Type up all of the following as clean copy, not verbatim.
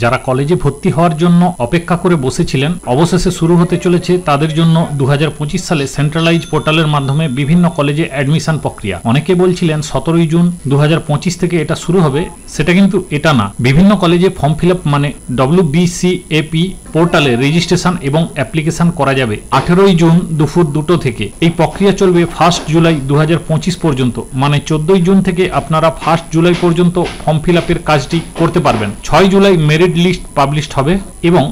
যারা কলেজে ভর্তি হওয়ার জন্য অপেক্ষা করে বসেছিলেন অবশেষে শুরু হতে চলেছে তাদের জন্য 2025 সালে সেন্ট্রালাইজ পোর্টালের মাধ্যমে বিভিন্ন কলেজে অ্যাডমিশন প্রক্রিয়া। অনেকে বলছিলেন 17 জুন 2025 থেকে এটা শুরু হবে, সেটা কিন্তু এটা না। বিভিন্ন কলেজে ফর্ম ফিল আপ মানে WBCAP পোর্টালে রেজিস্ট্রেশন এবং অ্যাপ্লিকেশন করা যাবে 18 জুন দুপুর 2টো থেকে। এই প্রক্রিয়া চলবে 1 জুলাই 2025 পর্যন্ত, মানে 14 জুন থেকে আপনারা 1 জুলাই পর্যন্ত ফর্ম ফিল আপের কাজটি করতে পারবেন। 6 জুলাই মেরিট লিস্ট পাবলিশড হবে এবং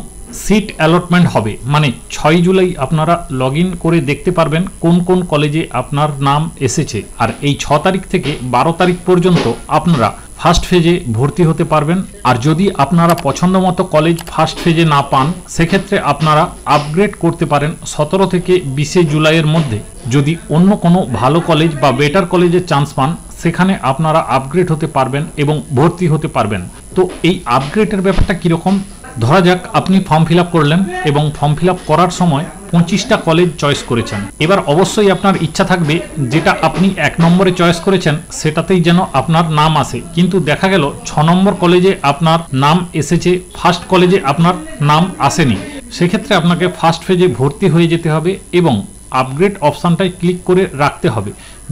সিট অ্যালটমেন্ট হবে, মানে 6 জুলাই আপনারা লগ ইন করে দেখতে পারবেন কোন কোন কলেজে আপনার নাম এসেছে। আর এই 6 তারিখ থেকে 12 তারিখ পর্যন্ত আপনারা ফার্স্ট ফেজে ভর্তি হতে পারবেন। আর যদি আপনারা পছন্দ মতো কলেজ ফার্স্ট ফেজে না পান, সেক্ষেত্রে আপনারা আপগ্রেড করতে পারেন 17 থেকে 20 জুলাইয়ের মধ্যে। যদি অন্য কোনো ভালো কলেজ বা বেটার কলেজের চান্স পান, সেখানে আপনারা আপগ্রেড হতে পারবেন এবং ভর্তি হতে পারবেন। তো এই আপগ্রেডের ব্যাপারটা কীরকম? ধরা যাক আপনি ফর্ম ফিল আপ করলেন এবং ফর্ম ফিল আপ করার সময় 25টা কলেজ চয়েস করেছেন। এবার অবশ্যই আপনার ইচ্ছা থাকবে যেটা আপনি 1 নম্বরে চয়েস করেছেন সেটাতেই যেন আপনার নাম আসে, কিন্তু দেখা গেল 6 নম্বর কলেজে আপনার নাম এসেছে, ফার্স্ট কলেজে আপনার নাম আসেনি। সেক্ষেত্রে আপনাকে ফার্স্ট ফেজে ভর্তি হয়ে যেতে হবে এবং আপগ্রেড অপশানটায় ক্লিক করে রাখতে হবে।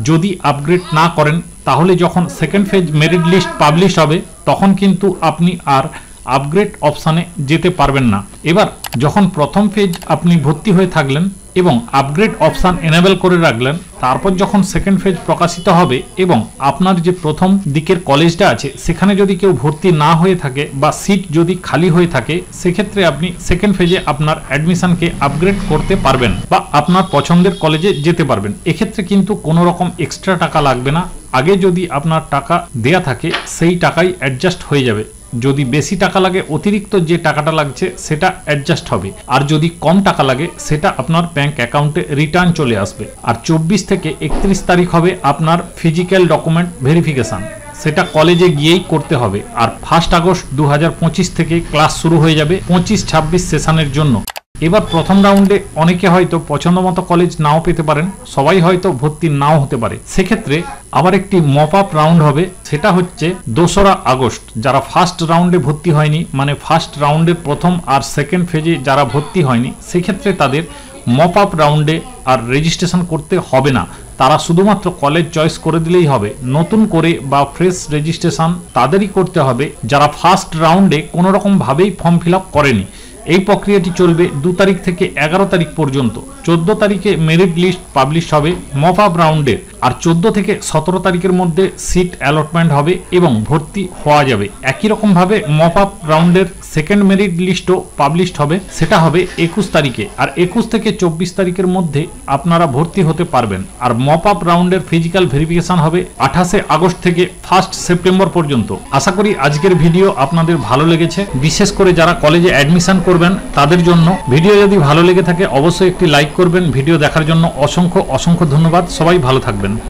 যদি আপগ্রেড না করেন তাহলে যখন second phase merit list publish হবে তখন কিন্তু আপনি আর আপগ্রেড অপশানে যেতে পারবেন না। এবার যখন প্রথম ফেজ আপনি ভর্তি হয়ে থাকলেন এবং আপগ্রেড অপশান এনেবল করে রাখলেন, তারপর যখন সেকেন্ড ফেজ প্রকাশিত হবে এবং আপনার যে প্রথম দিকের কলেজটা আছে সেখানে যদি কেউ ভর্তি না হয়ে থাকে বা সিট যদি খালি হয়ে থাকে, সেক্ষেত্রে আপনি সেকেন্ড ফেজে আপনার অ্যাডমিশনকে আপগ্রেড করতে পারবেন বা আপনার পছন্দের কলেজে যেতে পারবেন। এক্ষেত্রে কিন্তু কোনো রকম এক্সট্রা টাকা লাগবে না। আগে যদি আপনার টাকা দেয়া থাকে সেই টাকাই অ্যাডজাস্ট হয়ে যাবে। যদি বেশি টাকা লাগে অতিরিক্ত যে টাকাটা লাগছে সেটা অ্যাডজাস্ট হবে, আর যদি কম টাকা লাগে সেটা আপনার ব্যাংক অ্যাকাউন্টে রিটার্ন চলে আসবে। আর 24 থেকে 31 তারিখ হবে আপনার ফিজিক্যাল ডকুমেন্ট ভেরিফিকেশন, সেটা কলেজে গিয়েই করতে হবে। আর 1 আগস্ট 2025 থেকে ক্লাস শুরু হয়ে যাবে 25-26 সেশনের জন্য। এবার প্রথম রাউন্ডে অনেকে হয়তো পছন্দ মতো কলেজ নাও পেতে পারেন, সবাই হয়তো ভর্তি নাও হতে পারে। সেক্ষেত্রে আবার একটি মপ আপ রাউন্ড হবে, সেটা হচ্ছে 2রা আগস্ট। যারা ফার্স্ট রাউন্ডে ভর্তি হয়নি, মানে ফার্স্ট রাউন্ডের প্রথম আর সেকেন্ড ফেজে যারা ভর্তি হয়নি, সেক্ষেত্রে তাদের মপ আপ রাউন্ডে আর রেজিস্ট্রেশন করতে হবে না। তারা শুধুমাত্র কলেজ চয়েস করে দিলেই হবে। নতুন করে বা ফ্রেশ রেজিস্ট্রেশন তাদেরই করতে হবে যারা ফার্স্ট রাউন্ডে কোনো রকমভাবেই ফর্ম ফিল আপ করেনি। এই প্রক্রিয়াটি চলবে 2 তারিখ থেকে 11 তারিখ পর্যন্ত। 14 তারিখে মেরিট লিস্ট পাবলিশ হবে মপ আপ রাউন্ডের, আর 14 থেকে 17 তারিখের মধ্যে সিট অ্যালটমেন্ট হবে এবং ভর্তি হওয়া যাবে। একই রকমভাবে মপ আপ রাউন্ডের সেকেন্ড মেরিট লিস্টও পাবলিশড হবে, সেটা হবে 21 তারিখে। আর 21 থেকে 24 তারিখের মধ্যে আপনারা ভর্তি হতে পারবেন। আর মপ আপ রাউন্ডের ফিজিক্যাল ভেরিফিকেশন হবে 28 আগস্ট থেকে 1 সেপ্টেম্বর পর্যন্ত। আশা করি আজকের ভিডিও আপনাদের ভালো লেগেছে, বিশেষ করে যারা কলেজে অ্যাডমিশন করবেন তাদের জন্য। ভিডিও যদি ভালো লেগে থাকে অবশ্যই একটি লাইক করবেন। ভিডিও দেখার জন্য অসংখ্য ধন্যবাদ। সবাই ভালো থাকবেন।